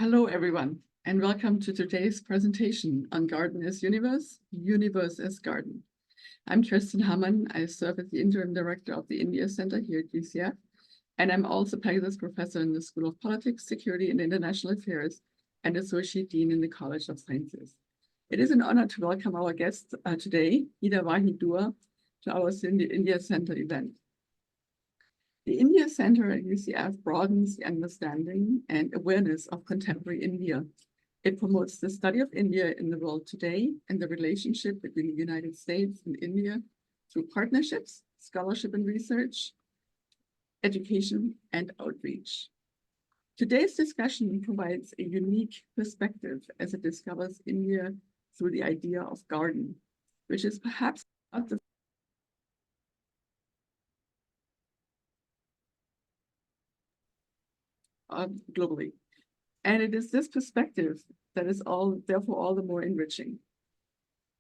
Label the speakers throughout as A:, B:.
A: Hello, everyone, and welcome to today's presentation on Garden as Universe, Universe as Garden. I'm Kirsten Hammann. I serve as the Interim Director of the India Center here at UCF, and I'm also Pegasus Professor in the School of Politics, Security, and International Affairs, and Associate Dean in the College of Sciences. It is an honor to welcome our guest today, Geeta Wahi Dua, to our India Center event. The India Center at UCF broadens the understanding and awareness of contemporary India. It promotes the study of India in the world today and the relationship between the United States and India through partnerships, scholarship and research, education, and outreach. Today's discussion provides a unique perspective as it discovers India through the idea of garden, which is perhaps not the globally. And it is this perspective that is therefore all the more enriching.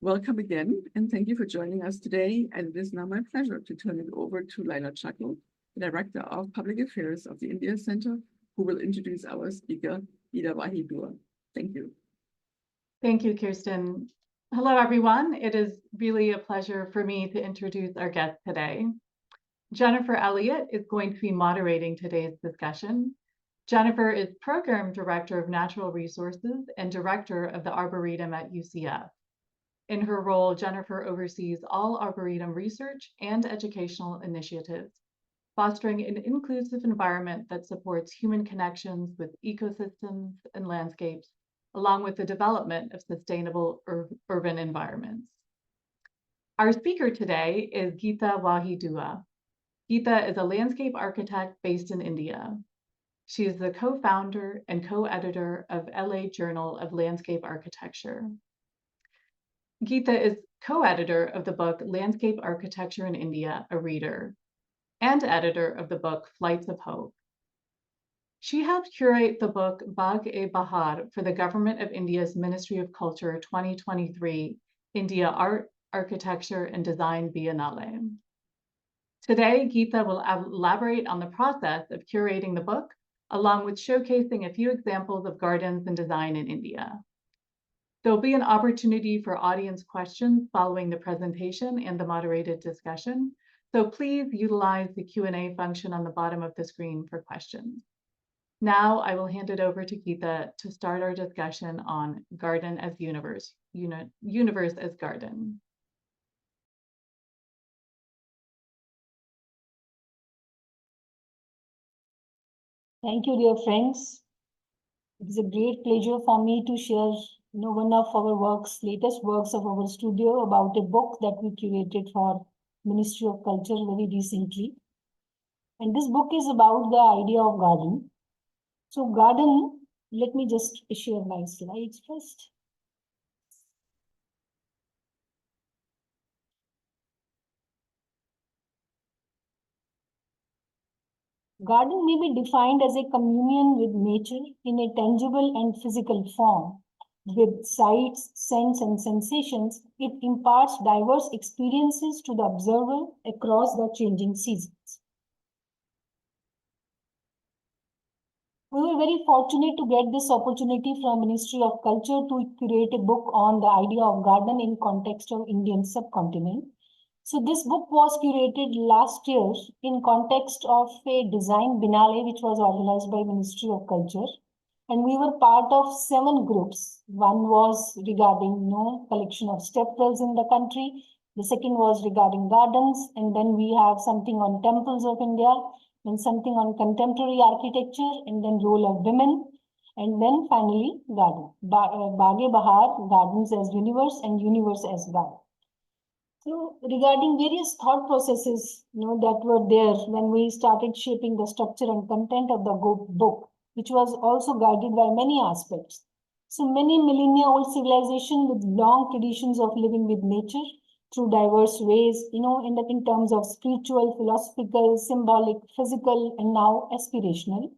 A: Welcome again, and thank you for joining us today. And it is now my pleasure to turn it over to Laila Chakul, the Director of Public Affairs of the India Center, who will introduce our speaker, Geeta Wahi Dua. Thank you.
B: Thank you, Kirsten. Hello, everyone. It is really a pleasure for me to introduce our guest today. Jennifer Elliott is going to be moderating today's discussion. Jennifer is Program Director of Natural Resources and Director of the Arboretum at UCF. In her role, Jennifer oversees all Arboretum research and educational initiatives, fostering an inclusive environment that supports human connections with ecosystems and landscapes, along with the development of sustainable urban environments. Our speaker today is Geeta Wahi Dua. Geeta is a landscape architect based in India. She is the co-founder and co-editor of LA Journal of Landscape Architecture. Geeta is co-editor of the book Landscape Architecture in India, A Reader, and editor of the book Flights of Hope. She helped curate the book Bagh-e-Bahar for the Government of India's Ministry of Culture 2023 India Art, Architecture, and Design Biennale. Today, Geeta will elaborate on the process of curating the book, along with showcasing a few examples of gardens and design in India. There will be an opportunity for audience questions following the presentation and the moderated discussion, so please utilize the Q&A function on the bottom of the screen for questions. Now I will hand it over to Geeta to start our discussion on Garden as Universe, Universe as Garden.
C: Thank you, dear friends. It is a great pleasure for me to share one of our latest works of our studio about a book that we curated for Ministry of Culture very recently. And this book is about the idea of garden. So garden, let me just share my slides first. Garden may be defined as a communion with nature in a tangible and physical form. With sights, scents, and sensations, it imparts diverse experiences to the observer across the changing seasons. We were very fortunate to get this opportunity from Ministry of Culture to create a book on the idea of garden in context of Indian subcontinent. So this book was curated last year in context of a Design Biennale, which was organized by Ministry of Culture. And we were part of 7 groups. One was regarding collection of stepwells in the country. The second was regarding gardens. And then we have something on temples of India, and something on contemporary architecture, and then role of women. And then finally, garden. Bagh-e-Bahar, Gardens as Universe, and Universe as Garden. So regarding various thought processes that were there when we started shaping the structure and content of the book, which was also guided by many aspects. So many millennia-old civilization with long traditions of living with nature through diverse ways, in terms of spiritual, philosophical, symbolic, physical, and now aspirational.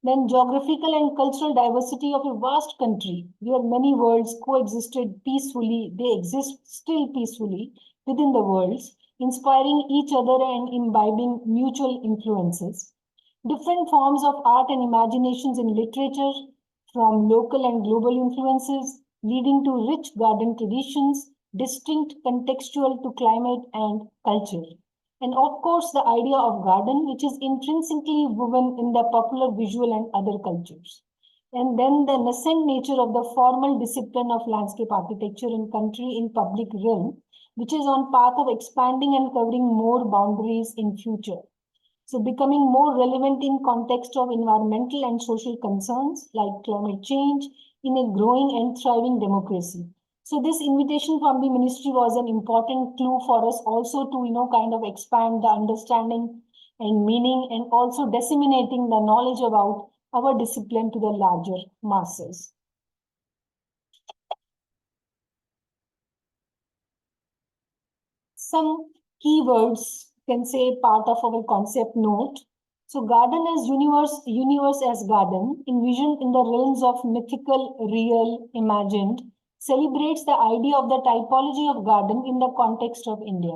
C: Then geographical and cultural diversity of a vast country where many worlds coexisted peacefully, they exist still peacefully within the worlds, inspiring each other and imbibing mutual influences. Different forms of art and imaginations in literature, from local and global influences, leading to rich garden traditions, distinct contextual to climate and culture. And of course, the idea of garden, which is intrinsically woven in the popular visual and other cultures. And then the nascent nature of the formal discipline of landscape architecture in country in public realm, which is on path of expanding and covering more boundaries in future. So becoming more relevant in context of environmental and social concerns like climate change in a growing and thriving democracy. So this invitation from the ministry was an important clue for us also to, kind of expand the understanding and meaning and also disseminating the knowledge about our discipline to the larger masses. Some keywords can say part of our concept note. So garden as universe as garden, envisioned in the realms of mythical, real, imagined, celebrates the idea of the typology of garden in the context of India.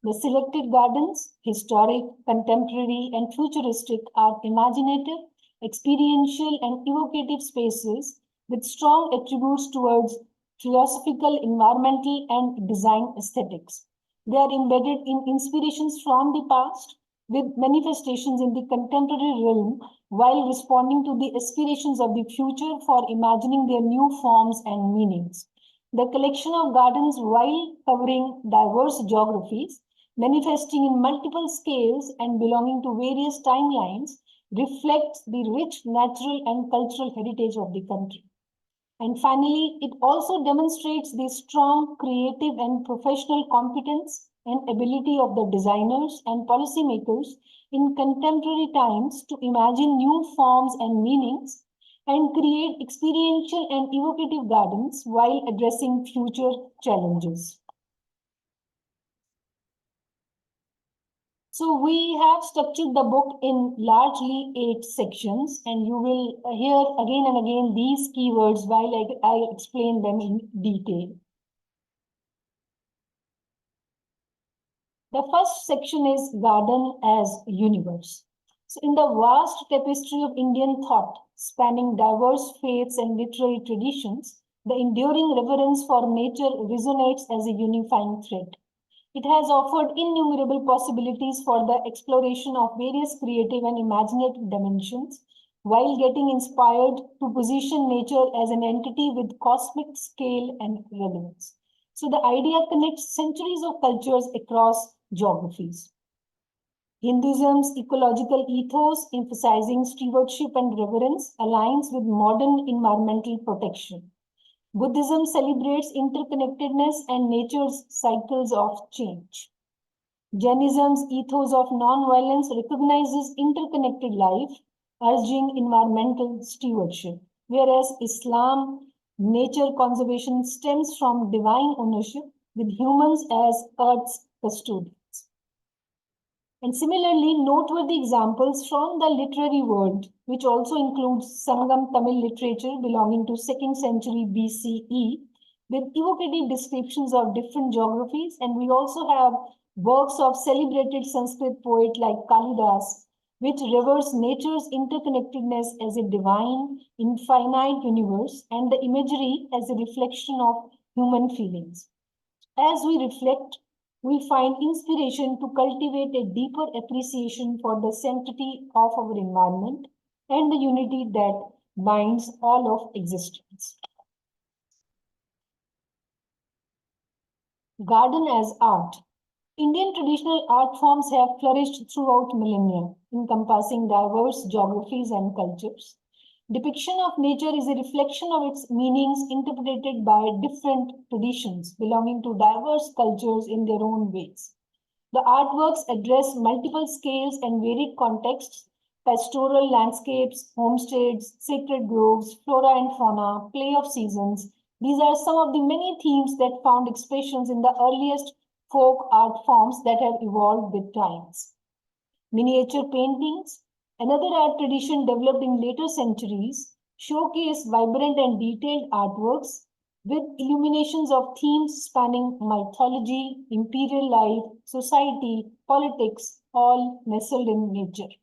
C: The selected gardens, historic, contemporary, and futuristic, are imaginative, experiential, and evocative spaces with strong attributes towards philosophical, environmental, and design aesthetics. They are embedded in inspirations from the past with manifestations in the contemporary realm while responding to the aspirations of the future for imagining their new forms and meanings. The collection of gardens, while covering diverse geographies, manifesting in multiple scales and belonging to various timelines, reflects the rich natural and cultural heritage of the country. And finally, it also demonstrates the strong creative and professional competence and ability of the designers and policymakers in contemporary times to imagine new forms and meanings and create experiential and evocative gardens while addressing future challenges. So we have structured the book in largely 8 sections, and you will hear again and again these keywords while I explain them in detail. The first section is Garden as Universe. So in the vast tapestry of Indian thought, spanning diverse faiths and literary traditions, the enduring reverence for nature resonates as a unifying thread. It has offered innumerable possibilities for the exploration of various creative and imaginative dimensions, while getting inspired to position nature as an entity with cosmic scale and relevance. So the idea connects centuries of cultures across geographies. Hinduism's ecological ethos, emphasizing stewardship and reverence, aligns with modern environmental protection. Buddhism celebrates interconnectedness and nature's cycles of change. Jainism's ethos of non-violence recognizes interconnected life, urging environmental stewardship, whereas Islam, nature conservation stems from divine ownership, with humans as Earth's custodians. And similarly, noteworthy examples from the literary world, which also includes Sangam Tamil literature belonging to 2nd century BCE, with evocative descriptions of different geographies. And we also have works of celebrated Sanskrit poet like Kalidas, which reveres nature's interconnectedness as a divine, infinite universe, and the imagery as a reflection of human feelings. As we reflect, we find inspiration to cultivate a deeper appreciation for the sanctity of our environment and the unity that binds all of existence. Garden as art. Indian traditional art forms have flourished throughout millennia, encompassing diverse geographies and cultures. Depiction of nature is a reflection of its meanings interpreted by different traditions belonging to diverse cultures in their own ways. The artworks address multiple scales and varied contexts: pastoral landscapes, homesteads, sacred groves, flora and fauna, play of seasons. These are some of the many themes that found expressions in the earliest folk art forms that have evolved with times. Miniature paintings, another art tradition developed in later centuries, showcase vibrant and detailed artworks with illuminations of themes spanning mythology, imperial life, society, politics, all nestled in nature.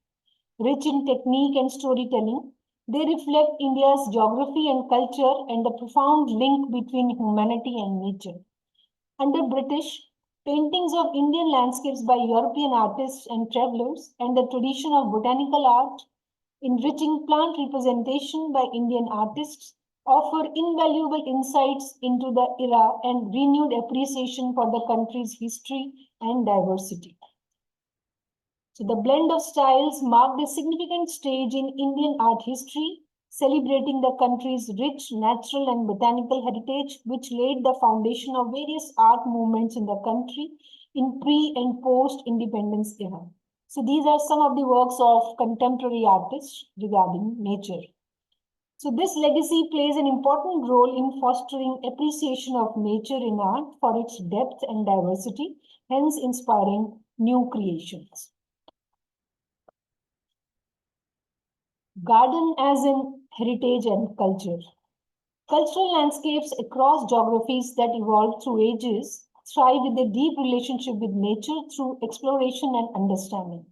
C: Rich in technique and storytelling, They reflect India's geography and culture and the profound link between humanity and nature. Under British, paintings of Indian landscapes by European artists and travelers and the tradition of botanical art, enriching plant representation by Indian artists, offer invaluable insights into the era and renewed appreciation for the country's history and diversity. So the blend of styles marked a significant stage in Indian art history, celebrating the country's rich natural and botanical heritage, which laid the foundation of various art movements in the country in pre- and post-independence era. So these are some of the works of contemporary artists regarding nature. So this legacy plays an important role in fostering appreciation of nature in art for its depth and diversity, hence inspiring new creations. Garden as in heritage and culture. Cultural landscapes across geographies that evolved through ages thrive with a deep relationship with nature through exploration and understanding.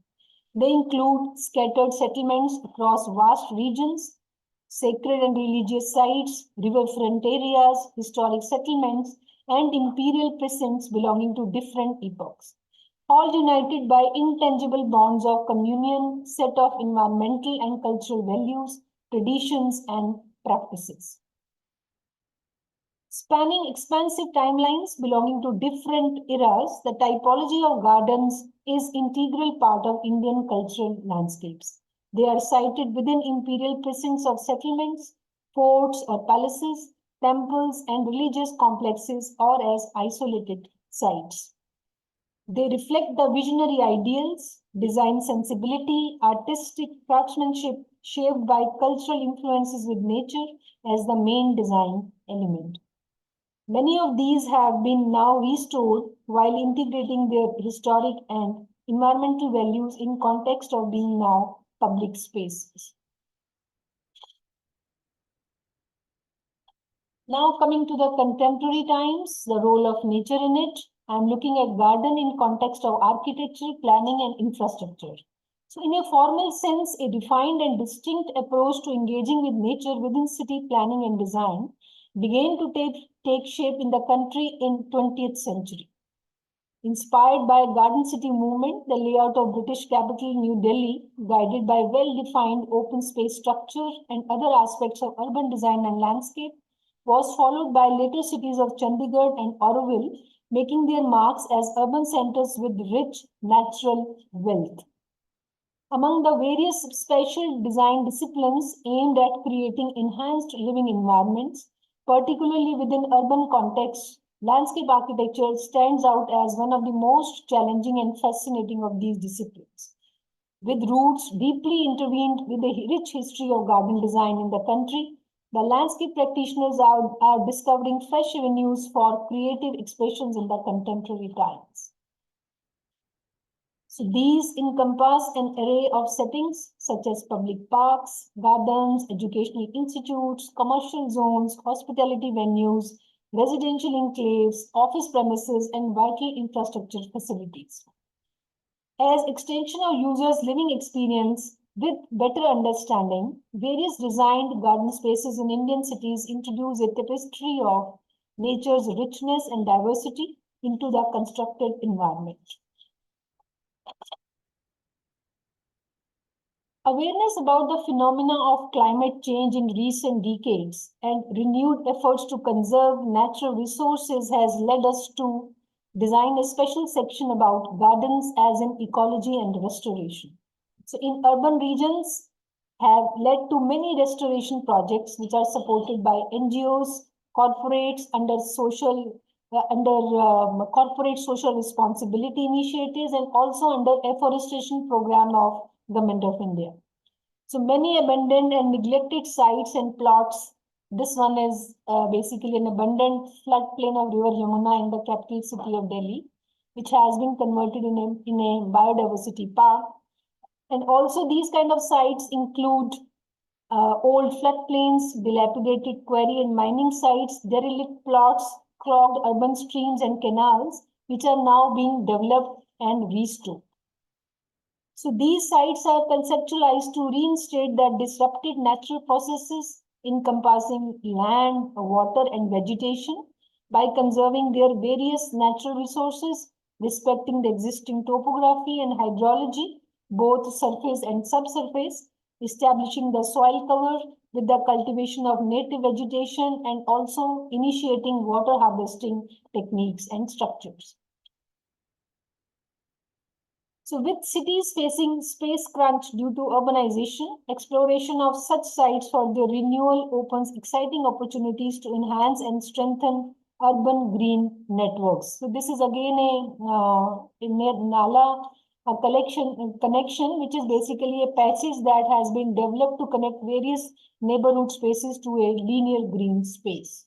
C: They include scattered settlements across vast regions, sacred and religious sites, riverfront areas, historic settlements, and imperial precincts belonging to different epochs, all united by intangible bonds of communion, set of environmental and cultural values, traditions, and practices. Spanning expansive timelines belonging to different eras, the typology of gardens is integral part of Indian cultural landscapes. They are sited within imperial precincts of settlements, forts or palaces, temples, and religious complexes, or as isolated sites. They reflect the visionary ideals, design sensibility, artistic craftsmanship shaped by cultural influences with nature as the main design element. Many of these have been now restored while integrating their historic and environmental values in context of being now public spaces. Now coming to the contemporary times, the role of nature in it. I'm looking at garden in context of architecture, planning, and infrastructure. So in a formal sense, a defined and distinct approach to engaging with nature within city planning and design began to take shape in the country in 20th century. Inspired by Garden City movement, the layout of British capital New Delhi, guided by well-defined open space structure and other aspects of urban design and landscape, was followed by later cities of Chandigarh and Auroville, making their marks as urban centers with rich natural wealth. Among the various special design disciplines aimed at creating enhanced living environments, particularly within urban contexts, landscape architecture stands out as one of the most challenging and fascinating of these disciplines. With roots deeply intertwined with the rich history of garden design in the country, the landscape practitioners are discovering fresh avenues for creative expressions in the contemporary times. So these encompass an array of settings such as public parks, gardens, educational institutes, commercial zones, hospitality venues, residential enclaves, office premises, and vital infrastructure facilities. As extension of users' living experience with better understanding, various designed garden spaces in Indian cities introduce a tapestry of nature's richness and diversity into the constructed environment. Awareness about the phenomena of climate change in recent decades and renewed efforts to conserve natural resources has led us to design a special section about gardens as an ecology and restoration. So in urban regions have led to many restoration projects which are supported by NGOs, corporates under corporate social responsibility initiatives and also under afforestation program of Government of India. So many abandoned and neglected sites and plots. This one is basically an abundant floodplain of River Yamuna in the capital city of Delhi, which has been converted in a biodiversity park. And also these kind of sites include old floodplains, dilapidated quarry and mining sites, derelict plots, clogged urban streams and canals, which are now being developed and restored. So these sites are conceptualized to reinstate the disrupted natural processes encompassing land, water, and vegetation by conserving their various natural resources, respecting the existing topography and hydrology, both surface and subsurface, establishing the soil cover with the cultivation of native vegetation, and also initiating water harvesting techniques and structures. So with cities facing space crunch due to urbanization, exploration of such sites for their renewal opens exciting opportunities to enhance and strengthen urban green networks. So this is again a Nala connection, which is basically a passage that has been developed to connect various neighborhood spaces to a linear green space.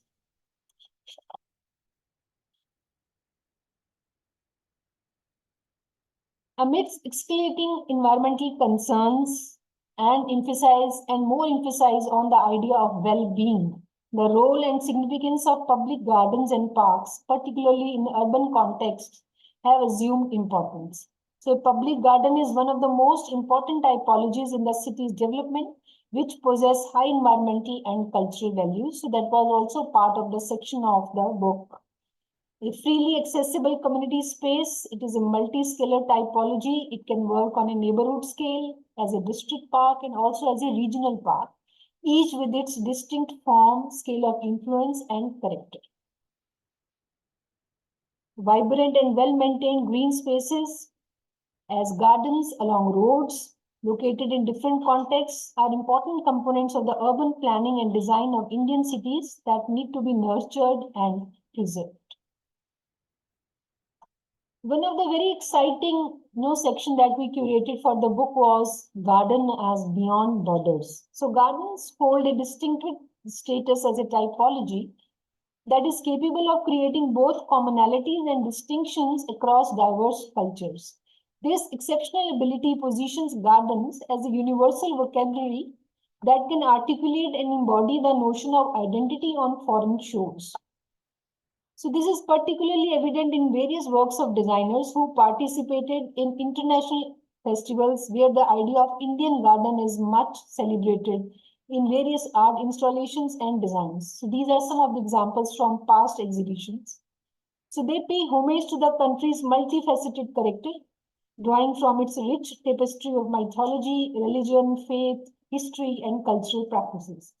C: Amidst escalating environmental concerns and more emphasis on the idea of well-being, the role and significance of public gardens and parks, particularly in urban contexts, have assumed importance. So a public garden is one of the most important typologies in the city's development, which possess high environmental and cultural values. So that was also part of the section of the book. A freely accessible community space, it is a multi-scalar typology. It can work on a neighborhood scale, as a district park, and also as a regional park, each with its distinct form, scale of influence, and character. Vibrant and well-maintained green spaces as gardens along roads located in different contexts are important components of the urban planning and design of Indian cities that need to be nurtured and preserved. One of the very exciting section that we curated for the book was Garden as Beyond Borders. So gardens hold a distinctive status as a typology that is capable of creating both commonalities and distinctions across diverse cultures. This exceptional ability positions gardens as a universal vocabulary that can articulate and embody the notion of identity on foreign shores. So this is particularly evident in various works of designers who participated in international festivals where the idea of Indian garden is much celebrated in various art installations and designs. So these are some of the examples from past exhibitions. So they pay homage to the country's multifaceted character, drawing from its rich tapestry of mythology, religion, faith, history, and cultural practices.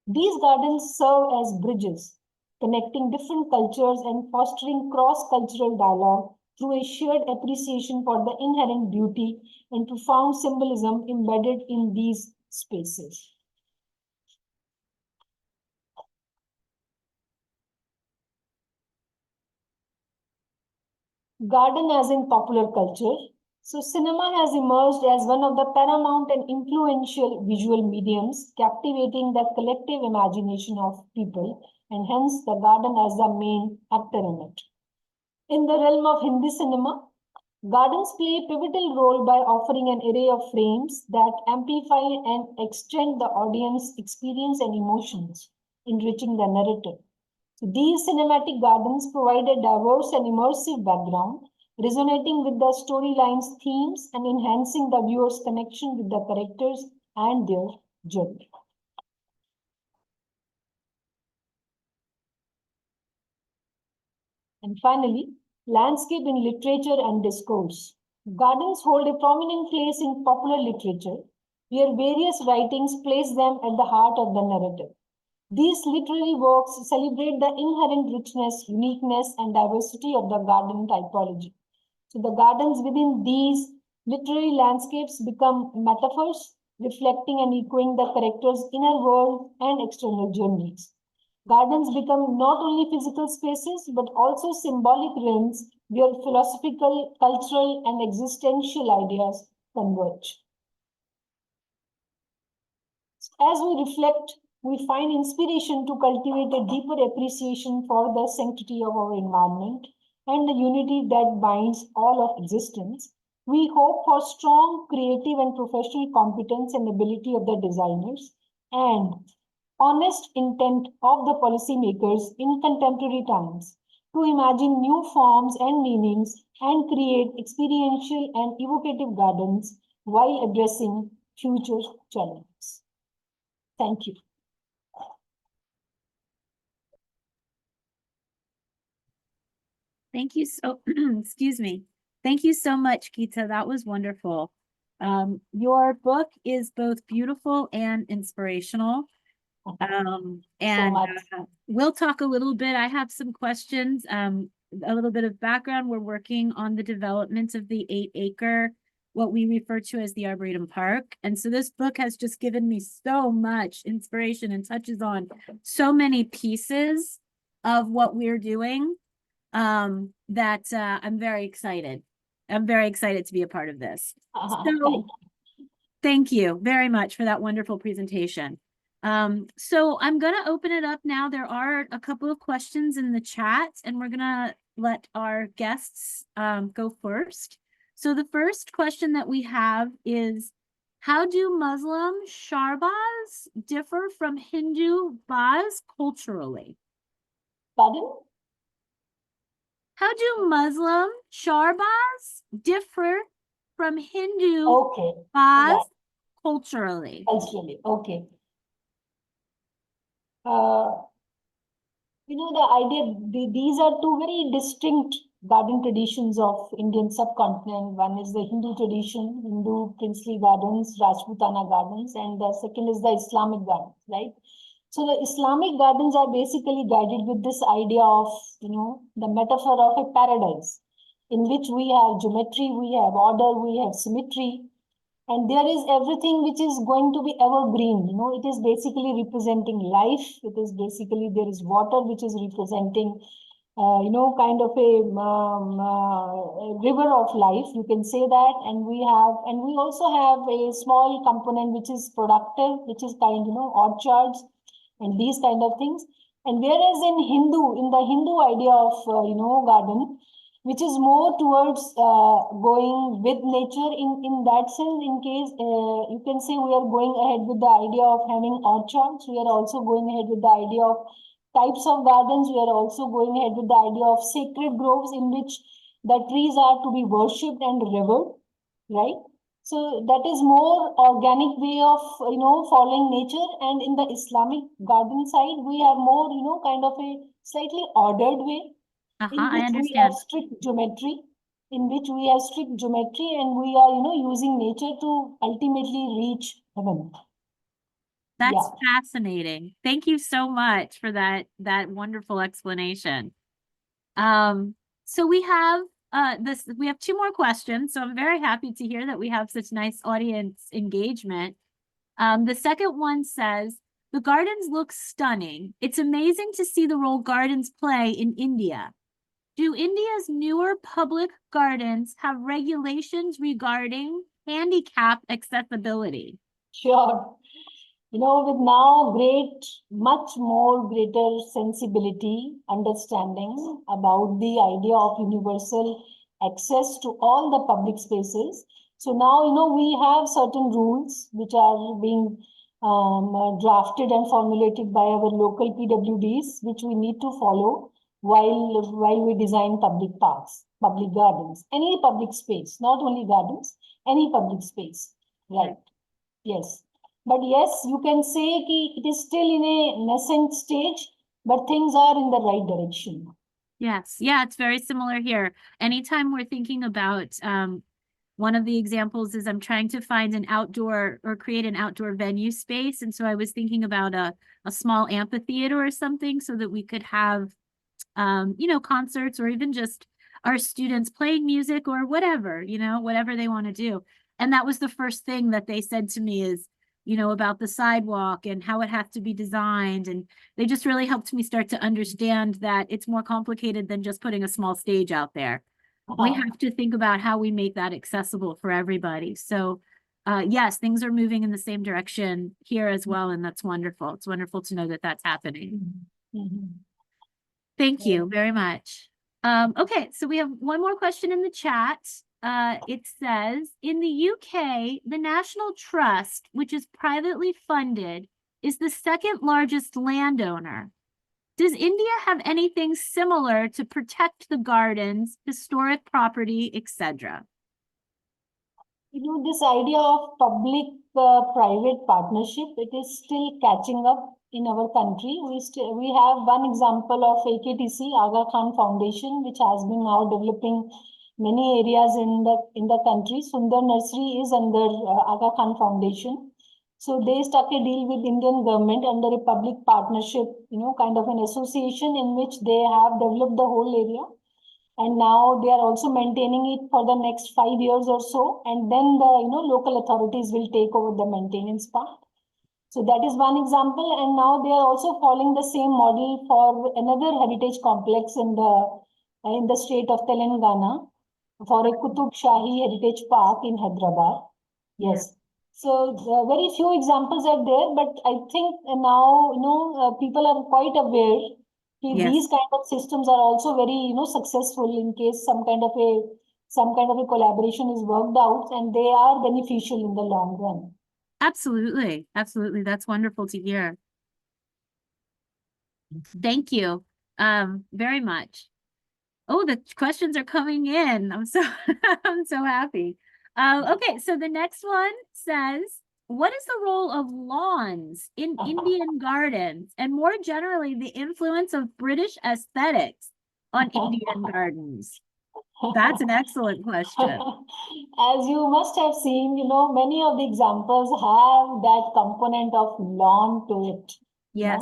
C: These gardens serve as bridges, connecting different cultures and fostering cross-cultural dialogue through a shared appreciation for the inherent beauty and profound symbolism embedded in these spaces. Garden as in popular culture. So cinema has emerged as one of the paramount and influential visual mediums, captivating the collective imagination of people, and hence the garden as the main actor in it. In the realm of Hindi cinema, gardens play a pivotal role by offering an array of frames that amplify and extend the audience experience and emotions, enriching the narrative. So these cinematic gardens provide a diverse and immersive background, resonating with the storyline's themes and enhancing the viewer's connection with the characters and their journey. And finally, landscape in literature and discourse. Gardens hold a prominent place in popular literature, where various writings place them at the heart of the narrative. These literary works celebrate the inherent richness, uniqueness, and diversity of the garden typology. So the gardens within these literary landscapes become metaphors, reflecting and echoing the characters' inner world and external journeys. Gardens become not only physical spaces, but also symbolic realms where philosophical, cultural, and existential ideas converge. As we reflect, we find inspiration to cultivate a deeper appreciation for the sanctity of our environment and the unity that binds all of existence. We hope for strong creative and professional competence and ability of the designers and honest intent of the policymakers in contemporary times to imagine new forms and meanings and create experiential and evocative gardens while addressing future challenges. Thank you.
D: Thank you so, excuse me. Thank you so much, Geeta. That was wonderful. Your book is both beautiful and inspirational. And
C: much.
D: We'll talk a little bit. I have some questions, a little bit of background. We're working on the development of the 8-acre, what we refer to as the Arboretum Park. And so this book has just given me so much inspiration and touches on so many pieces of what we're doing that I'm very excited. I'm very excited to be a part of this. So thank you very much for that wonderful presentation. So I'm going to open it up now. There are a couple of questions in the chat, and we're going to let our guests go first. So the first question that we have is, how do Muslim sharbas differ from Hindu bas culturally?
C: Pardon?
D: How do Muslim sharbas differ from Hindu bas culturally?
C: Culturally, okay. You know, the idea, these are two very distinct garden traditions of Indian subcontinent. One is the Hindu tradition, Hindu princely gardens, Rajputana gardens, and the second is the Islamic gardens, right? So the Islamic gardens are basically guided with this idea of, you know, the metaphor of a paradise in which we have geometry, we have order, we have symmetry, and there is everything which is going to be evergreen. You know, it is basically representing life. It is basically, there is water which is representing, you know, kind of a river of life. You can say that. And we also have a small component which is productive, which is kind, you know, orchards and these kind of things. And whereas in the Hindu idea of, you know, garden, which is more towards going with nature in that sense, in case you can say we are going ahead with the idea of having orchards. We are also going ahead with the idea of types of gardens. We are also going ahead with the idea of sacred groves in which the trees are to be worshipped and revered, right? So that is more organic way of, you know, following nature. And in the Islamic garden side, we have more, you know, kind of a slightly ordered way.
D: I understand.
C: In which we have strict geometry, and we are, you know, using nature to ultimately reach heaven.
D: That's fascinating. Thank you so much for that wonderful explanation. So we have we have two more questions. So I'm very happy to hear that we have such nice audience engagement. The second one says, the gardens look stunning. It's amazing to see the role gardens play in India. Do India's newer public gardens have regulations regarding handicap accessibility?
C: Sure. You know, with now much more greater sensibility, understanding about the idea of universal access to all the public spaces. So now, you know, we have certain rules which are being drafted and formulated by our local PWDs, which we need to follow while we design public parks, public gardens, any public space, not only gardens, any public space, right? Yes. But yes, you can say it is still in a nascent stage, but things are in the right direction.
D: Yes. Yeah, it's very similar here. Anytime we're thinking about, one of the examples is I'm trying to find an outdoor or create an outdoor venue space. And so I was thinking about a small amphitheater or something so that we could have, you know, concerts or even just our students playing music or whatever, you know, whatever they want to do. And that was the first thing that they said to me is, you know, about the sidewalk and how it has to be designed. And they just really helped me start to understand that it's more complicated than just putting a small stage out there. We have to think about how we make that accessible for everybody. So yes, things are moving in the same direction here as well. And that's wonderful. It's wonderful to know that that's happening. Thank you very much. Okay, so we have one more question in the chat. It says, in the UK, the National Trust, which is privately funded, is the second largest landowner. Does India have anything similar to protect the gardens, historic property, etc.?
C: This idea of public-private partnership, it is still catching up in our country. We have one example of AKTC, Aga Khan Foundation, which has been now developing many areas in the country. Sundar Nursery is under Aga Khan Foundation. So they struck a deal with Indian government under a public partnership, kind of an association in which they have developed the whole area. And now they are also maintaining it for the next 5 years or so. And then the local authorities will take over the maintenance part. So that is one example. And now they are also following the same model for another heritage complex in the state of Telangana for a Qutub Shahi Heritage Park in Hyderabad. Yes. So very few examples are there, but I think now people are quite aware. These kind of systems are also very successful in case some kind of a collaboration is worked out, and they are beneficial in the long run.
D: Absolutely. Absolutely. That's wonderful to hear. Thank you very much. Oh, the questions are coming in. I'm so I'm so happy. Okay, so the next one says, what is the role of lawns in Indian gardens, and more generally, the influence of British aesthetics on Indian gardens? That's an excellent question.
C: As you must have seen, many of the examples have that component of lawn to it.
D: Yes.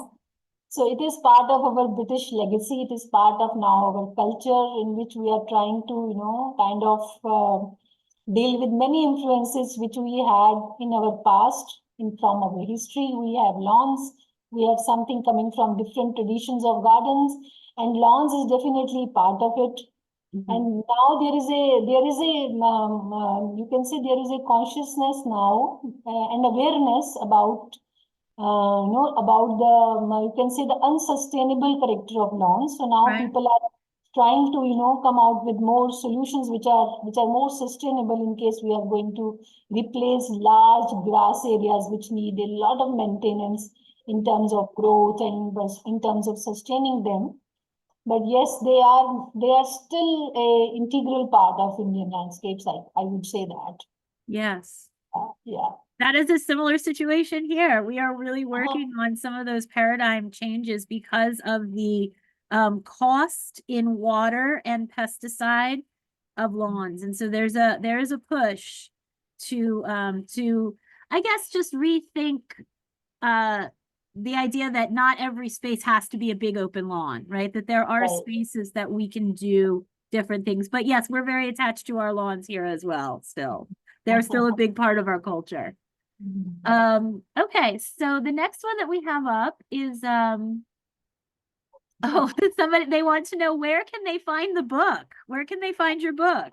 C: So it is part of our British legacy. It is part of now our culture, in which we are trying to, kind of deal with many influences which we had in our past, from our history. We have lawns. We have something coming from different traditions of gardens, and lawns is definitely part of it. And now there is a you can say there is a consciousness now and awareness about about you can say the unsustainable character of lawns. So now people are trying to come out with more solutions which are more sustainable, in case we are going to replace large grass areas which need a lot of maintenance in terms of growth and in terms of sustaining them. But yes, they are still a integral part of Indian landscapes. I would say that.
D: Yes.
C: Yeah.
D: That is a similar situation here. We are really working on some of those paradigm changes because of the cost in water and pesticide of lawns. And so there is a push to I guess just rethink the idea that not every space has to be a big open lawn, right? That there are spaces that we can do different things. But yes, we're very attached to our lawns here as well. Still, they're still a big part of our culture. Okay, so the next one that we have up is they want to know, where can they find the book? Where can they find your book?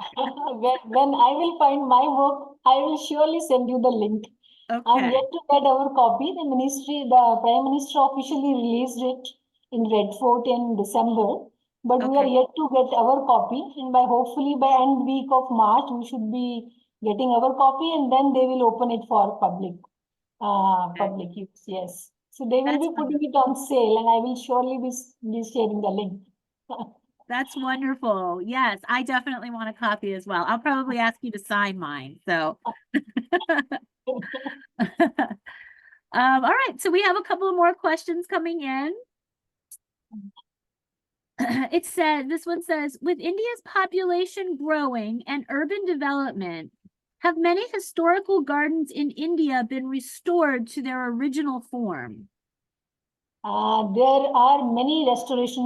C: When I will find my book, I will surely send you the link.
D: Okay.
C: I'm yet to get our copy. The Prime Minister officially released it in Red Fort in December, but we are yet to get our copy. And hopefully by end week of March, we should be getting our copy, and then they will open it for public use. Yes. So they will be putting it on sale, and I will surely be sharing the link.
D: That's wonderful. Yes, I definitely want a copy as well. I'll probably ask you to sign mine. So, all right. So we have a couple of more questions coming in. This one says, with India's population growing and urban development, have many historical gardens in India been restored to their original form?
C: There are many restoration,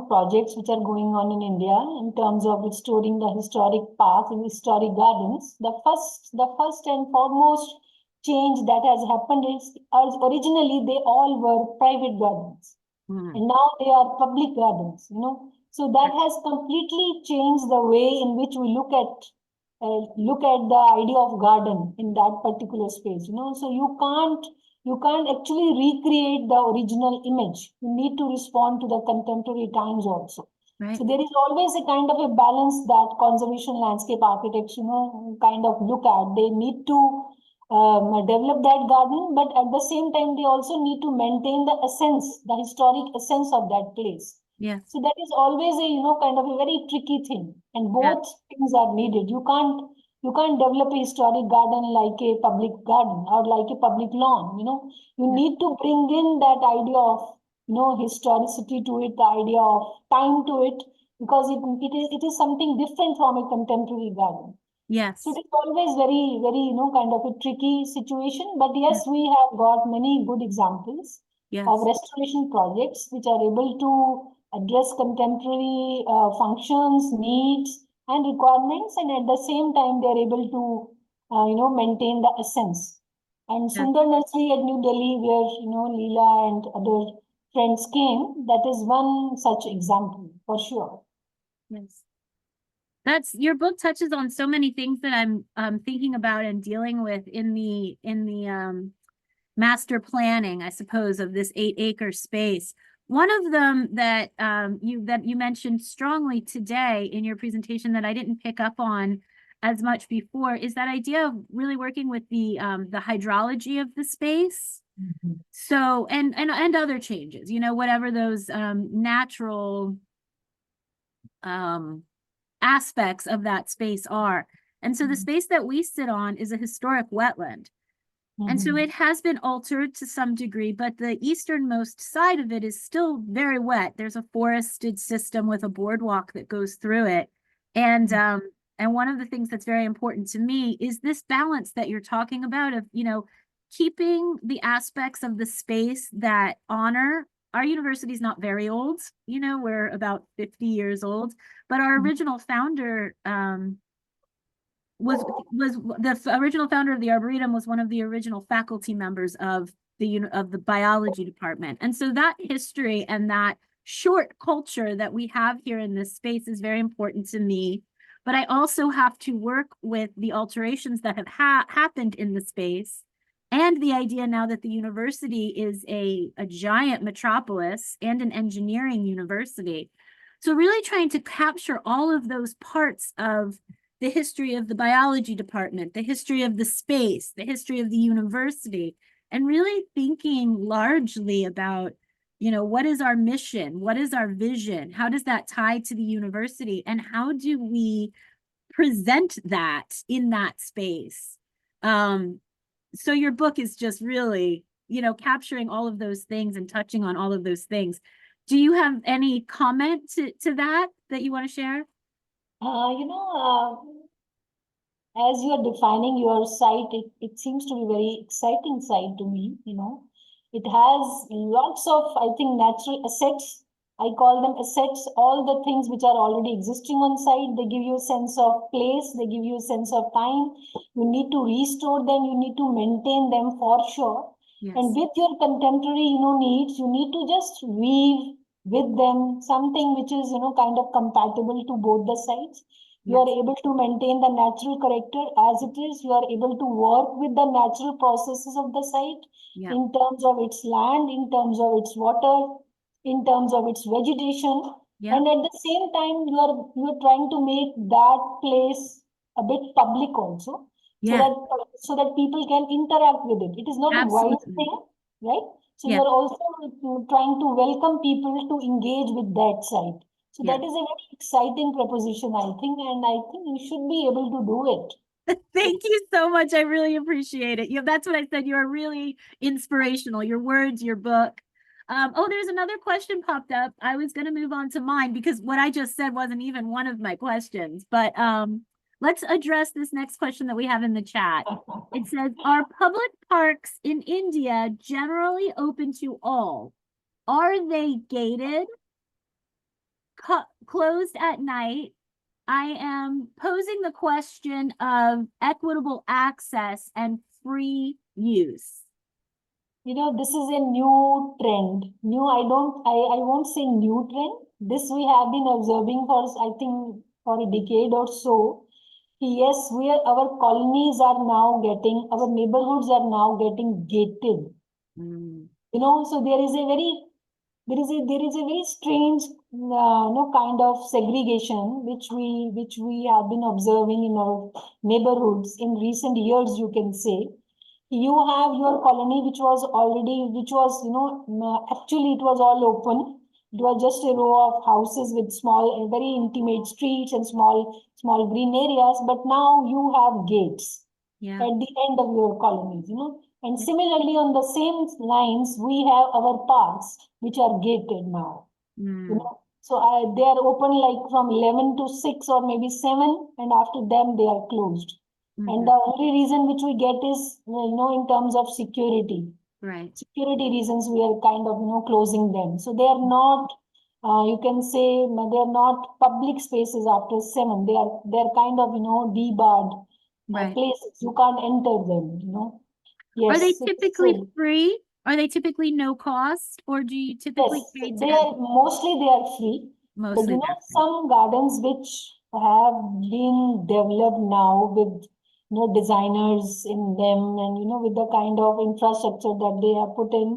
C: projects which are going on in India in terms of restoring the historic parks and historic gardens. The first and foremost change that has happened is, originally they all were private gardens, and now they are public gardens. So that has completely changed the way in which we look at the idea of garden in that particular space. So you can't actually recreate the original image. You need to respond to the contemporary times also. So there is always a kind of a balance that conservation landscape architects, kind of look at. They need to develop that garden, but at the same time, they also need to maintain the essence, the historic essence of that place.
D: Yes.
C: So that is always a, kind of a very tricky thing, and
D: Yeah.
C: both things are needed. You can't develop a historic garden like a public garden or like a public lawn. You
D: Yeah.
C: need to bring in that idea of, historicity to it, the idea of time to it, because it is something different from a contemporary garden.
D: Yes.
C: So it is always very, very, kind of a tricky situation. But yes,
D: Yeah.
C: we have got many good examples
D: Yes.
C: of restoration projects which are able to address contemporary functions, needs, and requirements, and at the same time they are able to, maintain the essence. And
D: Yes.
C: Sundar Nursery at New Delhi, where Leela and other friends came, that is one such example for sure.
D: Yes. Your book touches on so many things that I'm thinking about and dealing with in the master planning, I suppose, of this 8-acre space. One of them that you mentioned strongly today in your presentation that I didn't pick up on as much before is that idea of really working with the hydrology of the space.
C: Mm-hmm.
D: So and other changes, whatever those natural aspects of that space are. And so the space that we sit on is a historic wetland. And so it has been altered to some degree, but the easternmost side of it is still very wet. There's a forested system with a boardwalk that goes through it. And one of the things that's very important to me is this balance that you're talking about of, keeping the aspects of the space that honor. Our university is not very old, we're about 50 years old, but our original founder was the original founder of the Arboretum was one of the original faculty members of the biology department. And so that history and that short culture that we have here in this space is very important to me. But I also have to work with the alterations that have happened in the space and the idea now that the university is a giant metropolis and an engineering university. So really trying to capture all of those parts of the history of the biology department, the history of the space, the history of the university, and really thinking largely about, what is our mission? What is our vision? How does that tie to the university? And how do we present that in that space? So your book is just really, capturing all of those things and touching on all of those things. Do you have any comment to that you want to share?
C: As you are defining your site, it seems to be very exciting site to me, It has lots of, I think, natural assets. I call them assets, all the things which are already existing on site. They give you a sense of place, they give you a sense of time. You need to restore them, you need to maintain them for sure.
D: Yes.
C: And with your contemporary, needs, you need to just weave with them something which is, kind of compatible to both the sides. You are able to maintain the natural character as it is. You are able to work with the natural processes of the site in terms of its land, in terms of its water, in terms of its vegetation. And at the same time, you are trying to make that place a bit public also, so that people can interact with it. It is not a wild thing, right? So you are also trying to welcome people to engage with that site. So that is a very exciting proposition, I think, and I think you should be able to do it.
D: Thank you so much. I really appreciate it. That's what I said. You are really inspirational. Your words, your book. There's another question popped up. I was going to move on to mine because what I just said wasn't even one of my questions. But let's address this next question that we have in the chat. It says, are public parks in India generally open to all? Are they gated? Closed at night? I am posing the question of equitable access and free use.
C: This is a new trend. I won't say new trend. This we have been observing for, I think, for a decade or so. Yes, our colonies are now getting, our neighborhoods are now getting gated. So there is a very strange kind of segregation which we have been observing in our neighborhoods in recent years, you can say. you have your colony, which was, actually it was all open. It was just a row of houses with small, very intimate streets and small green areas. But now you have gates
D: Yeah.
C: at the end of your colonies, And
D: Yeah.
C: similarly, on the same lines, we have our parks, which are gated now.
D: Mm.
C: So they are open like from 11 to 6 or maybe 7, and after them they are closed. And
D: Mhm.
C: the only reason which we get is, in terms of security.
D: Right.
C: Security reasons we are kind of, closing them. So they are not, you can say, they are not public spaces after 7. They're kind of, debarred
D: Right.
C: places. You can't enter them.
D: Are they
C: Yes.
D: typically
C: So,
D: free? Are they typically no cost, or do you typically
C: yes,
D: pay to
C: they
D: enter?
C: are free, but
D: Mostly they're free.
C: some gardens which have been developed now with designers in them, and with the kind of infrastructure that they have put in,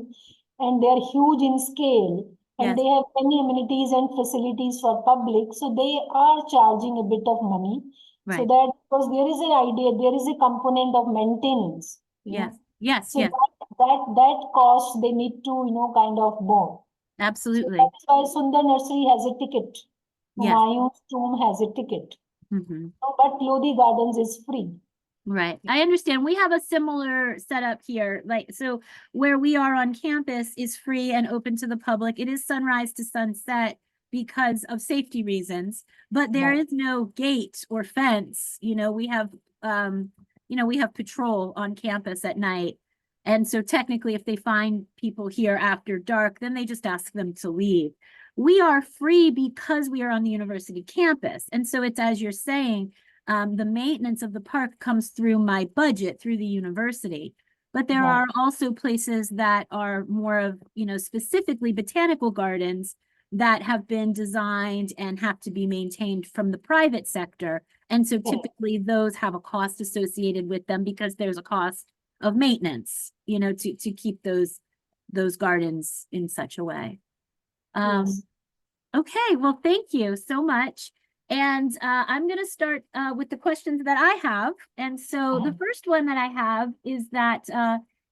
C: and they are huge in scale, and
D: Yes.
C: they have many amenities and facilities for public, so they are charging a bit of money. So
D: Right.
C: that, because there is an idea, there is a component of maintenance.
D: Yes. Yes.
C: So
D: Yes.
C: that cost they need to, kind of bear. So
D: Absolutely.
C: that is why Sundar Nursery has a ticket.
D: Yes.
C: Humayun's Tomb has a ticket.
D: Hmm.
C: But Lodi Gardens is free.
D: Right. I understand. We have a similar setup here. Like, so where we are on campus is free and open to the public. It is sunrise to sunset because of safety reasons, but there
C: Right.
D: is no gate or fence. We have patrol on campus at night. And so technically, if they find people here after dark, then they just ask them to leave. We are free because we are on the university campus. And so it's, as you're saying, the maintenance of the park comes through my budget through the university. But there
C: Right.
D: are also places that are more of, specifically botanical gardens that have been designed and have to be maintained from the private sector. And so typically those have a cost associated with them because there's a cost of maintenance, to keep those gardens in such a way.
C: Yes.
D: Okay, well, thank you so much. And I'm going to start with the questions that I have. And so the first one that I have is that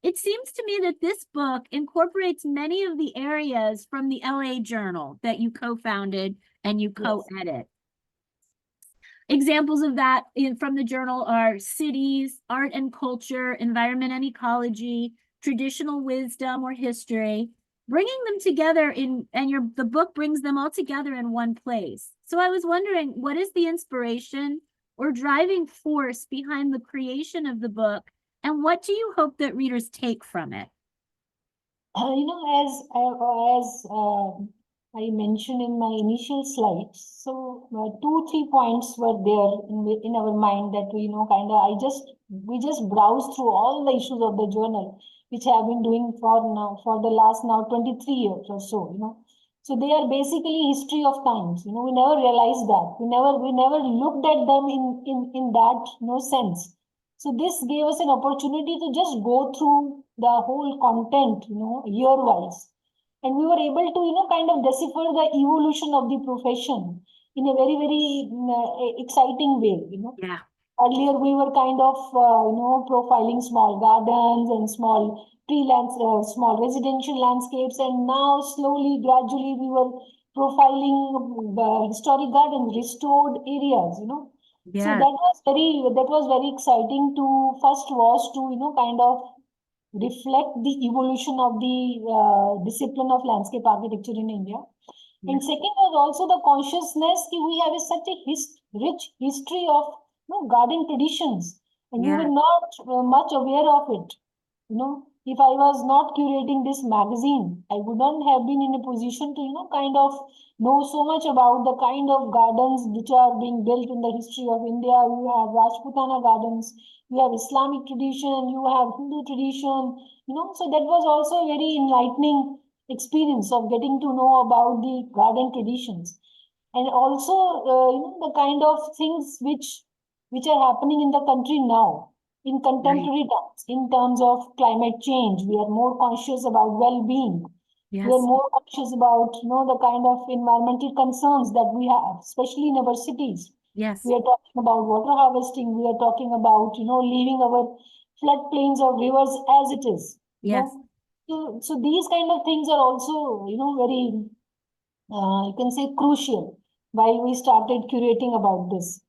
D: it seems to me that this book incorporates many of the areas from the LA Journal that you co-founded and you co-edit. Examples of that from the journal are cities, art and culture, environment and ecology, traditional wisdom or history, bringing them together the book brings them all together in one place. So I was wondering, what is the inspiration or driving force behind the creation of the book, and what do you hope that readers take from it?
C: As I mentioned in my initial slides, so 2-3 points were there in our mind that we we just browsed through all the issues of the journal, which I have been doing for the last 23 years or so. So they are basically history of times. We never realized that. We never looked at them in that sense. So this gave us an opportunity to just go through the whole content, year-wise. And we were able to, kind of decipher the evolution of the profession in a very, very exciting way,
D: Yeah.
C: Earlier, we were kind of, profiling small gardens and small small residential landscapes. And now, slowly, gradually, we were profiling the historic gardens, restored areas. So
D: Yeah.
C: that was very exciting to first was to, kind of reflect the evolution of the discipline of landscape architecture in India.
D: Yeah.
C: And second was also the consciousness that we have such a rich history of garden traditions, and we
D: Yeah.
C: were not much aware of it. If I was not curating this magazine, I would not have been in a position to, kind of know so much about the kind of gardens which are being built in the history of India. You have Rajputana gardens, you have Islamic tradition, you have Hindu tradition, so that was also a very enlightening experience of getting to know about the garden traditions. And also, the kind of things which are happening in the country now in contemporary times, in terms of climate change. We are more conscious about well-being. We are
D: Yes.
C: more conscious about, the kind of environmental concerns that we have, especially in our cities.
D: Yes.
C: We are talking about water harvesting. We are talking about, leaving our floodplains of rivers as it is. You
D: Yes.
C: know? So these kind of things are also, very, you can say, crucial while we started curating about this.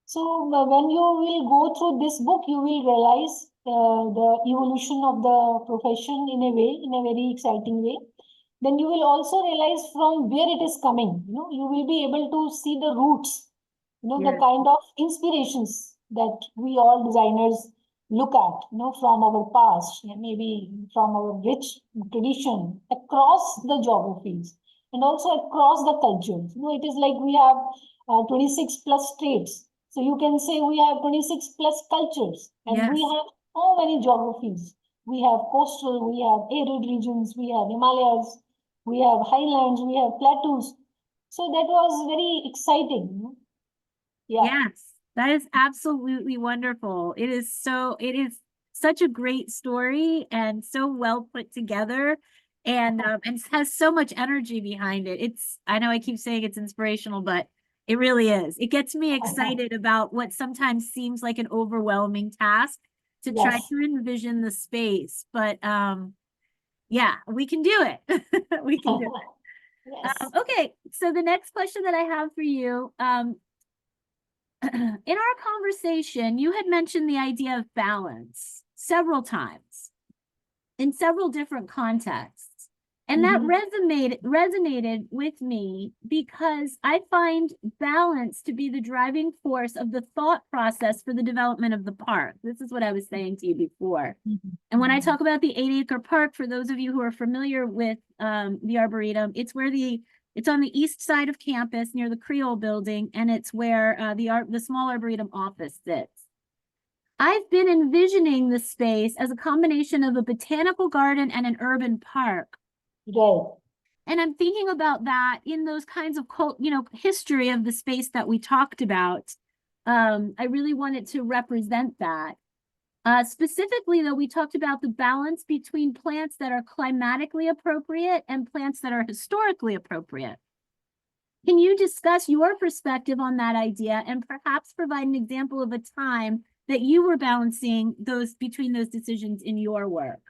C: So when you will go through this book, you will realize the evolution of the profession in a way, in a very exciting way. Then you will also realize from where it is coming. You will be able to see the roots, the
D: Yes.
C: kind of inspirations that we all designers look at, from our past, and maybe from our rich tradition across the geographies and also across the cultures. It is like we have 26 plus states. So you can say we have 26 plus cultures, and we
D: Yes.
C: have so many geographies. We have coastal, we have arid regions, we have Himalayas, we have highlands, we have plateaus. So that was very exciting. Yeah.
D: Yes, that is absolutely wonderful. It is such a great story and so well put together and has so much energy behind it. I know I keep saying it's inspirational, but it really is. It gets me excited about what sometimes seems like an overwhelming task to try
C: Yes.
D: to envision the space. But yeah, we can do it. We can do it.
C: Yes.
D: Okay, so the next question that I have for you, in our conversation, you had mentioned the idea of balance several times in several different contexts. And that resonated with me because I find balance to be the driving force of the thought process for the development of the park. This is what I was saying to you before. And when I talk about the 8-acre park, for those of you who are familiar with the Arboretum, it's on the east side of campus near the Creole building, and it's where the small Arboretum office sits. I've been envisioning the space as a combination of a botanical garden and an urban park.
C: Right.
D: And I'm thinking about that in those kinds of history of the space that we talked about. I really wanted to represent that. Specifically, though, we talked about the balance between plants that are climatically appropriate and plants that are historically appropriate. Can you discuss your perspective on that idea and perhaps provide an example of a time that you were balancing between those decisions in your work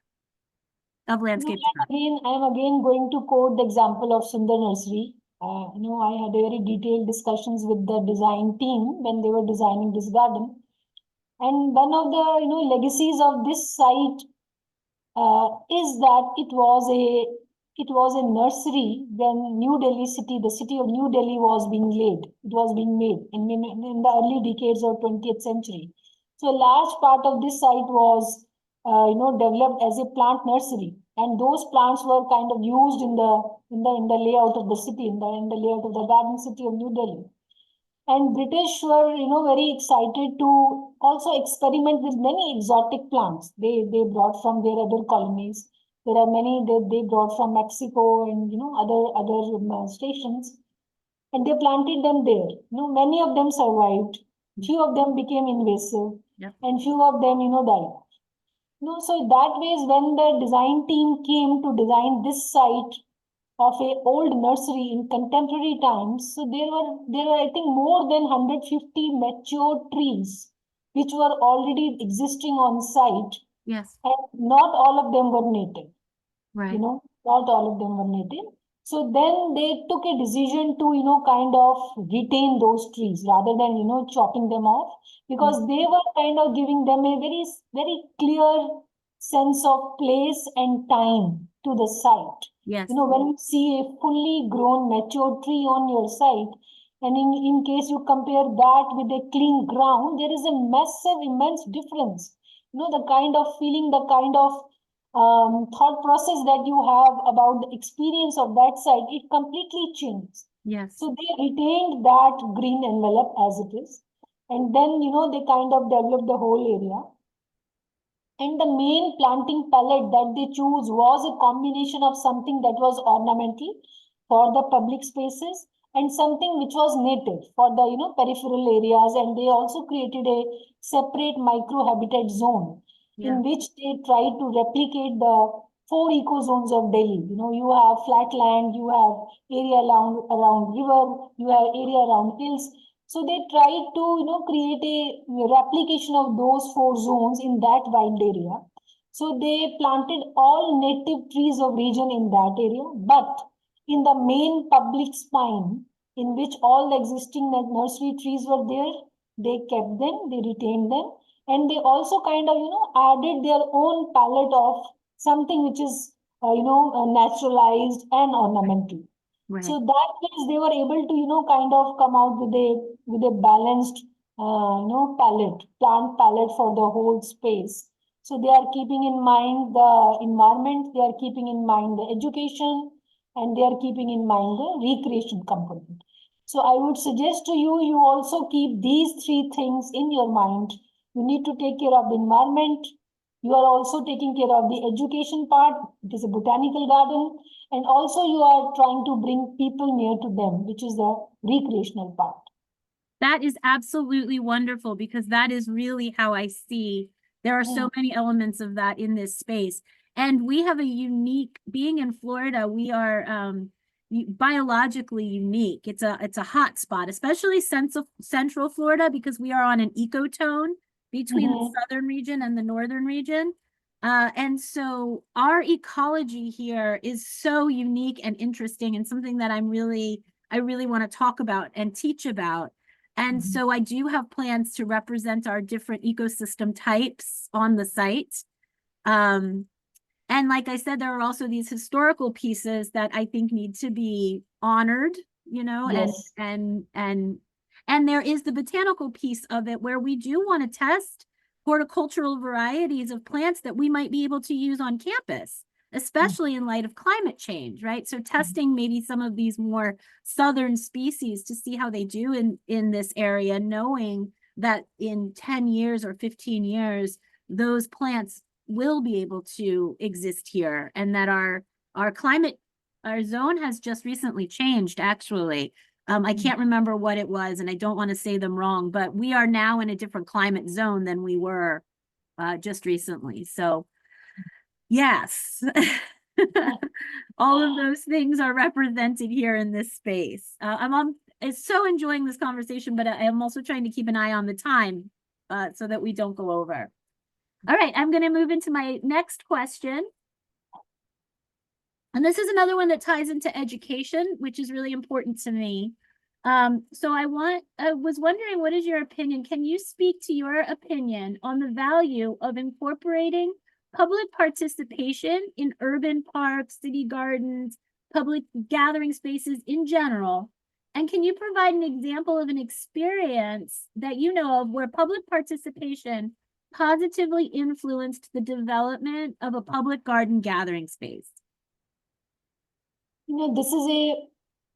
D: of landscape design?
C: I'm again going to quote the example of Sundar Nursery. I had very detailed discussions with the design team when they were designing this garden. And one of the legacies of this site is that it was a nursery when New Delhi city, the city of New Delhi was being laid. It was being made in the early decades of 20th century. So a large part of this site was developed as a plant nursery, and those plants were kind of used in the layout of the city, in the layout of the garden city of New Delhi. And British were, very excited to also experiment with many exotic plants. They brought from their other colonies. There are many that they brought from Mexico and other stations, and they planted them there. Many of them survived. Few of them became invasive, and few of them, died. So that way is when the design team came to design this site of a old nursery in contemporary times. So there were I think more than 150 mature trees which were already existing on site.
D: Yes.
C: And not all of them were native.
D: Right.
C: Not all of them were native. So then they took a decision to kind of retain those trees rather than chopping them off, because they were kind of giving them a very, very clear sense of place and time to the site.
D: Yes.
C: When you see a fully grown mature tree on your site, and in case you compare that with a clean ground, there is a massive, immense difference. The kind of feeling, the kind of thought process that you have about the experience of that site, it completely changes.
D: Yes.
C: So they retained that green envelope as it is. And then, they kind of developed the whole area. And the main planting palette that they choose was a combination of something that was ornamental for the public spaces and something which was native for the peripheral areas. And they also created a separate microhabitat zone in which they tried to replicate the 4 eco zones of Delhi. You have flat land, you have area around river, you have area around hills. So they tried to, create a replication of those 4 zones in that wild area. So they planted all native trees of region in that area, but in the main public spine, in which all the existing nursery trees were there, they kept them, they retained them, and they also kind of, added their own palette of something which is, naturalized and ornamental.
D: Right.
C: So that means they were able to, kind of come out with a balanced, plant palette for the whole space. So they are keeping in mind the environment, they are keeping in mind the education, and they are keeping in mind the recreation component. So I would suggest to you, you also keep these 3 things in your mind. You need to take care of the environment. You are also taking care of the education part. It is a botanical garden. And also you are trying to bring people near to them, which is the recreational part.
D: That is absolutely wonderful because that is really how I see there are so many elements of that in this space. And we have a unique, being in Florida, we are biologically unique. It's a hot spot, especially central Florida, because we are on an ecotone between the southern region and the northern region. And so our ecology here is so unique and interesting and something that I really want to talk about and teach about. And so I do have plans to represent our different ecosystem types on the site. And like I said, there are also these historical pieces that I think need to be honored,
C: Yes.
D: and there is the botanical piece of it where we do want to test horticultural varieties of plants that we might be able to use on campus, especially in light of climate change, right? So testing maybe some of these more southern species to see how they do in this area, knowing that in 10 years or 15 years, those plants will be able to exist here, and that our zone has just recently changed, actually. I can't remember what it was, and I don't want to say them wrong, but we are now in a different climate zone than we were just recently. So yes, all of those things are represented here in this space. I'm so enjoying this conversation, but I am also trying to keep an eye on the time so that we don't go over. All right, I'm going to move into my next question. And this is another one that ties into education, which is really important to me. So I was wondering, what is your opinion? Can you speak to your opinion on the value of incorporating public participation in urban parks, city gardens, public gathering spaces in general? And can you provide an example of an experience that you know of where public participation positively influenced the development of a public garden gathering space?
C: This is a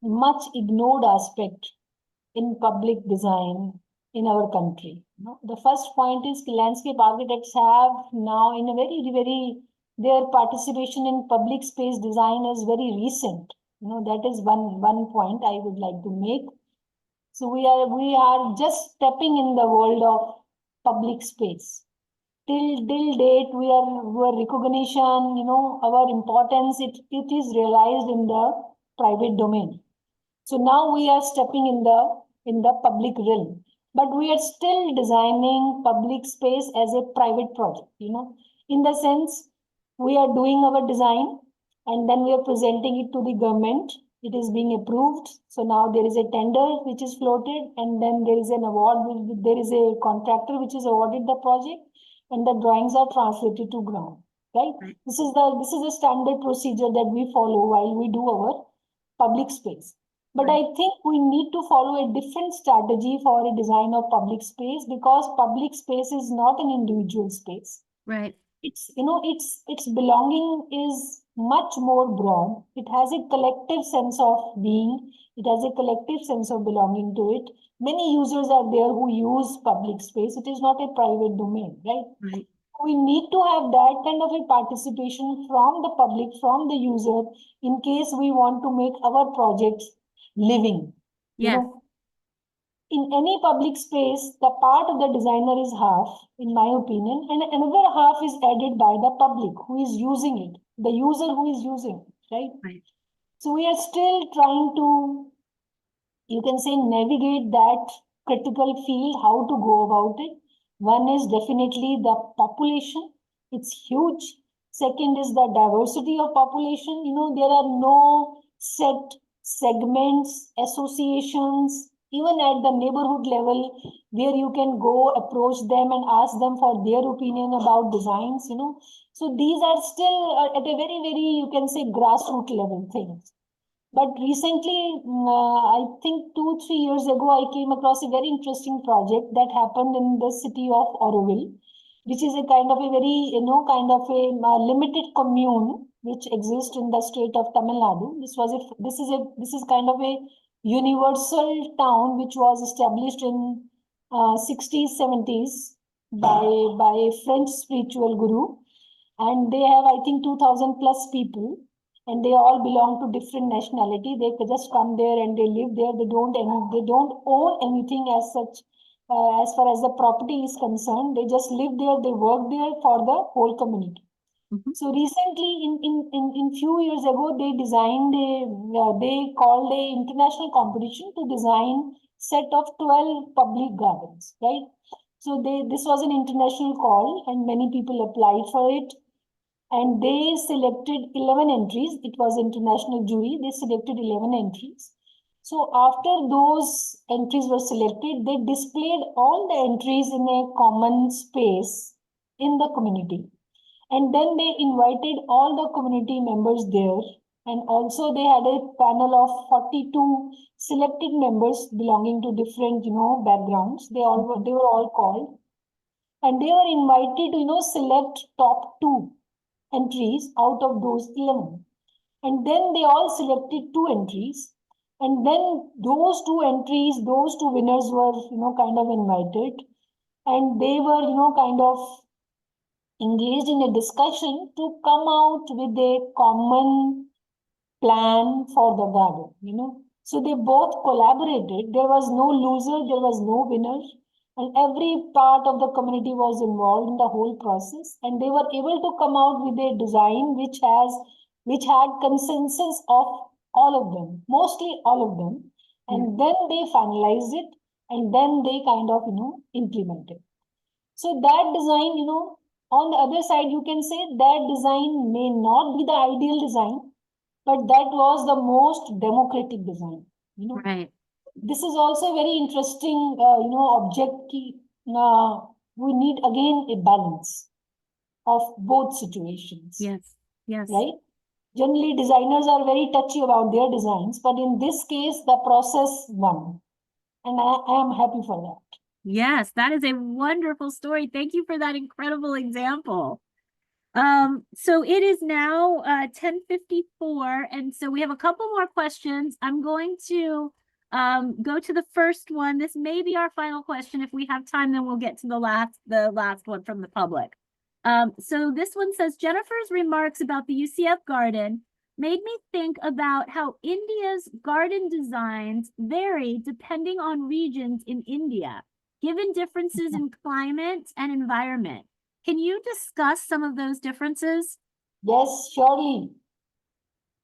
C: much ignored aspect in public design in our country. The first point is landscape architects have now in a very, their participation in public space design is very recent. That is one point I would like to make. So we are just stepping in the world of public space. Till date, we are recognition, our importance, it is realized in the private domain. So now we are stepping in the public realm, but we are still designing public space as a private project, in the sense we are doing our design and then we are presenting it to the government. It is being approved. So now there is a tender which is floated, and then there is an award. There is a contractor which is awarded the project, and the drawings are translated to ground. Right? This is a standard procedure that we follow while we do our public space. But I think we need to follow a different strategy for a design of public space, because public space is not an individual space.
D: Right.
C: It's its belonging is much more broad. It has a collective sense of being. It has a collective sense of belonging to it. Many users are there who use public space. It is not a private domain, right?
D: Right.
C: We need to have that kind of a participation from the public, from the user, in case we want to make our projects living.
D: Yes.
C: In any public space, the part of the designer is half, in my opinion, and another half is added by the public who is using it, the user who is using it, right?
D: Right.
C: So we are still trying to, you can say, navigate that critical field how to go about it. One is definitely the population. It's huge. Second is the diversity of population. There are no set segments, associations, even at the neighborhood level, where you can go approach them and ask them for their opinion about designs. So these are still at a very, very, you can say, grassroots level things. But recently, I think 2-3 years ago, I came across a very interesting project that happened in the city of Auroville, which is a kind of a very, kind of a limited commune which exists in the state of Tamil Nadu. This is kind of a universal town which was established in 60s, 70s by a French spiritual guru, and they have, I think, 2,000 plus people, and they all belong to different nationality. They just come there and they live there. They don't own anything as such, as far as the property is concerned. They just live there. They work there for the whole community. So recently, in few years ago, they designed they called a international competition to design set of 12 public gardens, right? So this was an international call, and many people applied for it. And they selected 11 entries. It was international jury. They selected 11 entries. So after those entries were selected, they displayed all the entries in a common space in the community. And then they invited all the community members there. And also they had a panel of 42 selected members belonging to different, backgrounds. They were all called. And they were invited to, select top 2 entries out of those 11. And then they all selected 2 entries. And then those 2 entries, those 2 winners were, kind of invited. And they were, kind of engaged in a discussion to come out with a common plan for the garden, So they both collaborated. There was no loser, there was no winner. And every part of the community was involved in the whole process, and they were able to come out with a design which had consensus of all of them, mostly all of them. And then they finalized it, and then they kind of, implemented. So that design, on the other side, you can say that design may not be the ideal design, but that was the most democratic design,
D: Right.
C: This is also very interesting, object. We need again a balance of both situations.
D: Yes. Yes.
C: Right? Generally, designers are very touchy about their designs, but in this case, the process won. And I am happy for that.
D: Yes, that is a wonderful story. Thank you for that incredible example. So it is now 10:54, and so we have a couple more questions. I'm going to go to the first one. This may be our final question. If we have time, then we'll get to the last one from the public. So this one says, Jennifer's remarks about the UCF garden made me think about how India's garden designs vary depending on regions in India, given differences in climate and environment. Can you discuss some of those differences?
C: Yes, surely.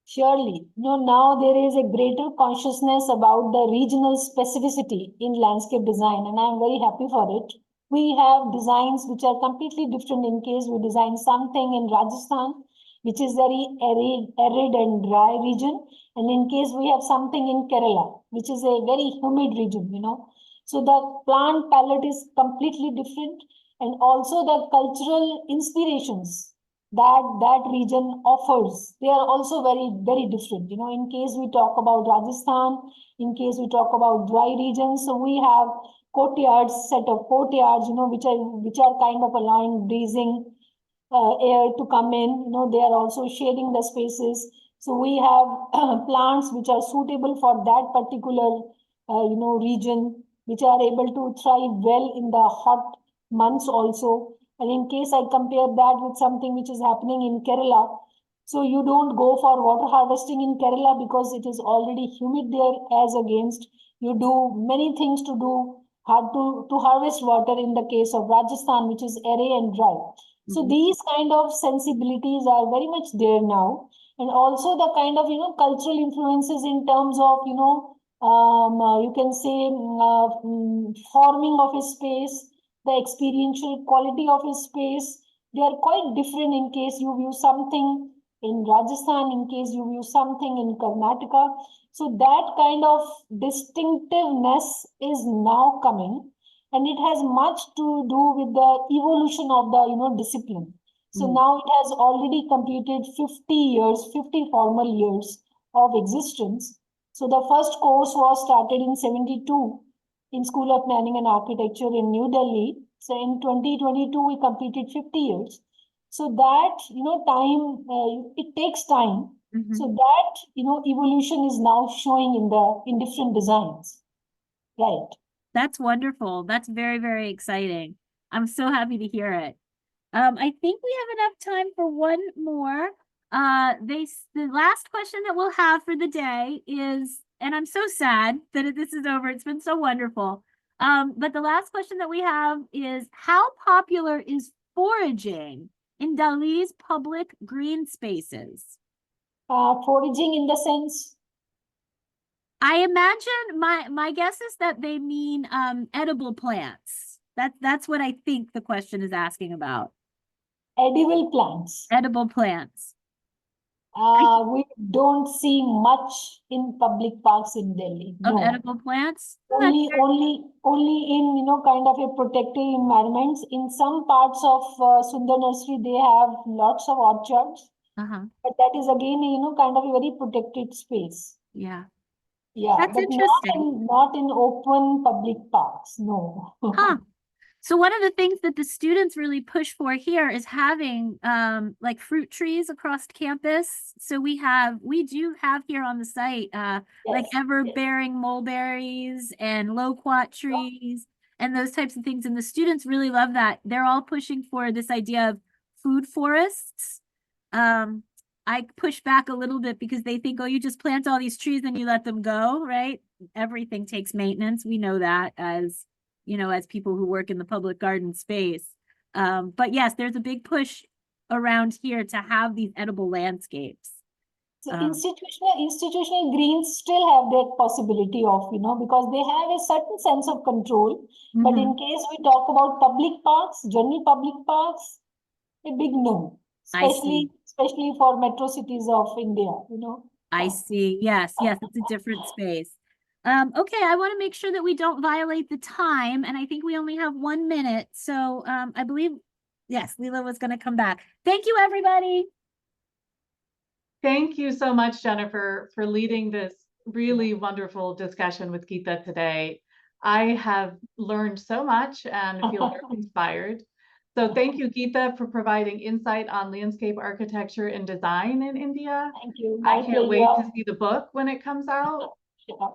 C: Surely. Now there is a greater consciousness about the regional specificity in landscape design, and I'm very happy for it. We have designs which are completely different in case we design something in Rajasthan, which is very arid and dry region. And in case we have something in Kerala, which is a very humid region, So the plant palette is completely different. And also the cultural inspirations that region offers, they are also very, very different. In case we talk about Rajasthan, in case we talk about dry regions, so we have set of courtyards, which are kind of allowing breezing air to come in. They are also shading the spaces. So we have plants which are suitable for that particular, region, which are able to thrive well in the hot months also. And in case I compare that with something which is happening in Kerala, so you don't go for water harvesting in Kerala because it is already humid there, as against you do many things to harvest water in the case of Rajasthan, which is airy and dry. So these kind of sensibilities are very much there now. And also the kind of, cultural influences in terms of, you can say forming of a space, the experiential quality of a space. They are quite different in case you view something in Rajasthan, in case you view something in Karnataka. So that kind of distinctiveness is now coming, and it has much to do with the evolution of the discipline. So now it has already completed 50 years, 50 formal years of existence. So the first course was started in 72 in School of Planning and Architecture in New Delhi. So in 2022, we completed 50 years. So that, time, it takes time. So that, evolution is now showing in different designs. Right.
D: That's wonderful. That's very, very exciting. I'm so happy to hear it. I think we have enough time for one more. The last question that we'll have for the day is, and I'm so sad that this is over. It's been so wonderful. But the last question that we have is, how popular is foraging in Delhi's public green spaces?
C: Foraging in the sense?
D: I imagine my guess is that they mean edible plants. That's what I think the question is asking about.
C: Edible plants.
D: Edible plants.
C: We don't see much in public parks in Delhi.
D: Of
C: No.
D: edible plants?
C: Only in kind of a protected environments. In some parts of Sundar Nursery, they have lots of orchards. But that is again, kind of a very protected space.
D: Yeah.
C: Yeah,
D: That's
C: but
D: interesting.
C: not in open public parks. No.
D: Huh. So one of the things that the students really push for here is having like fruit trees across campus. So we do have here on the site like ever-bearing mulberries and loquat trees and those types of things. And the students really love that. They're all pushing for this idea of food forests. I push back a little bit because they think, oh, you just plant all these trees and you let them go, right? Everything takes maintenance. We know that as people who work in the public garden space. But yes, there's a big push around here to have these edible landscapes.
C: So institutional greens still have that possibility of, because they have a certain sense of control. But in case we talk about public parks, general public parks, a big no, especially for metro cities of India,
D: I see. Yes, it's a different space. Okay, I want to make sure that we don't violate the time, and I think we only have 1 minute. So I believe, yes, Leela was going to come back. Thank you, everybody.
B: Thank you so much, Jennifer, for leading this really wonderful discussion with Geeta today. I have learned so much and feel very inspired. So thank you, Geeta, for providing insight on landscape architecture and design in India.
C: Thank you.
B: I can't wait to see the book when it comes out.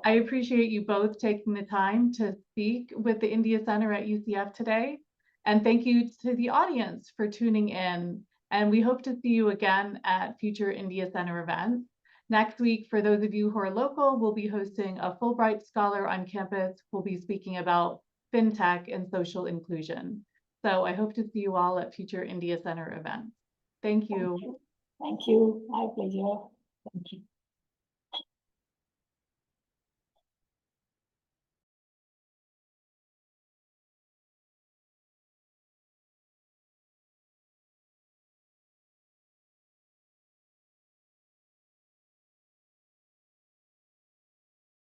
B: I appreciate you both taking the time to speak with the India Center at UCF today. And thank you to the audience for tuning in. And we hope to see you again at future India Center events. Next week, for those of you who are local, we'll be hosting a Fulbright scholar on campus who'll be speaking about fintech and social inclusion. So I hope to see you all at future India Center events. Thank you.
C: Thank you. My pleasure. Thank you.